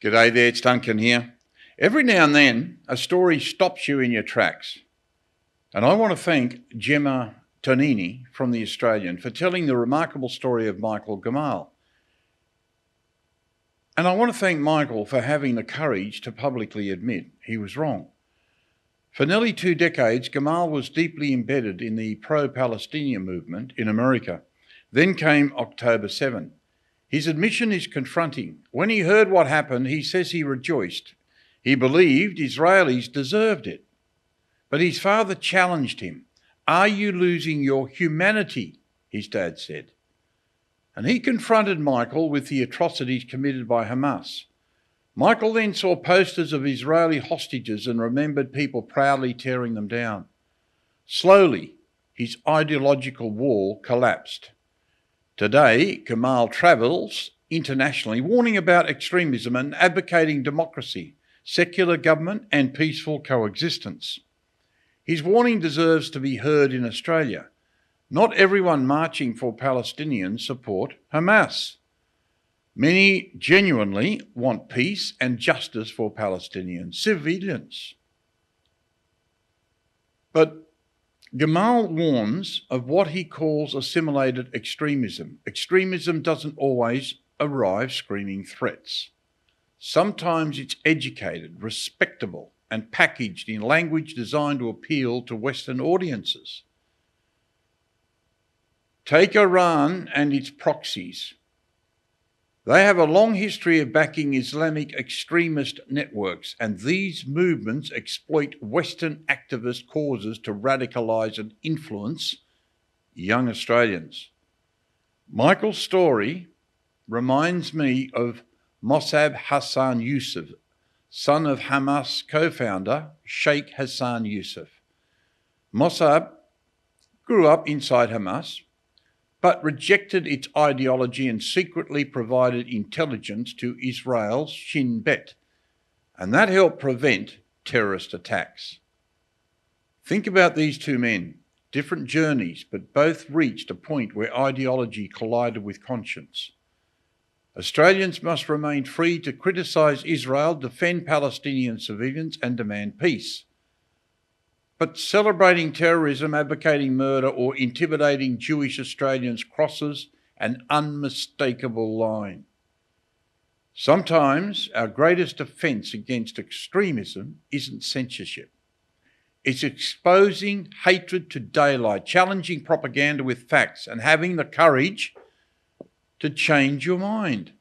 G'day there, it's Duncan here. Every now and then, a story stops you in your tracks. And I want to thank Gemma Tonini from The Australian for telling the remarkable story of Michael Gamal. And I want to thank Michael for having the courage to publicly admit he was wrong. For nearly 2 decades, Gamal was deeply embedded in the pro-Palestinian movement in America. Then came October 7. His admission is confronting. When he heard what happened, he says he rejoiced. He believed Israelis deserved it. But his father challenged him. "Are you losing your humanity?" his dad said. And he confronted Michael with the atrocities committed by Hamas. Michael then saw posters of Israeli hostages and remembered people proudly tearing them down. Slowly, his ideological wall collapsed. Today, Gamal travels internationally, warning about extremism and advocating democracy, secular government and peaceful coexistence. His warning deserves to be heard in Australia. Not everyone marching for Palestinians support Hamas. Many genuinely want peace and justice for Palestinian civilians. But Gamal warns of what he calls assimilated extremism. Extremism doesn't always arrive screaming threats. Sometimes it's educated, respectable, and packaged in language designed to appeal to Western audiences. Take Iran and its proxies. They have a long history of backing Islamic extremist networks, and these movements exploit Western activist causes to radicalise and influence young Australians. Michael's story reminds me of Mosab Hassan Yousef, son of Hamas co-founder Sheikh Hassan Yousef. Mosab grew up inside Hamas, but rejected its ideology and secretly provided intelligence to Israel's Shin Bet, and that helped prevent terrorist attacks. Think about these two men, different journeys, but both reached a point where ideology collided with conscience. Australians must remain free to criticise Israel, defend Palestinian civilians and demand peace. But celebrating terrorism, advocating murder or intimidating Jewish Australians crosses an unmistakable line. Sometimes our greatest defence against extremism isn't censorship. It's exposing hatred to daylight, challenging propaganda with facts and having the courage to change your mind.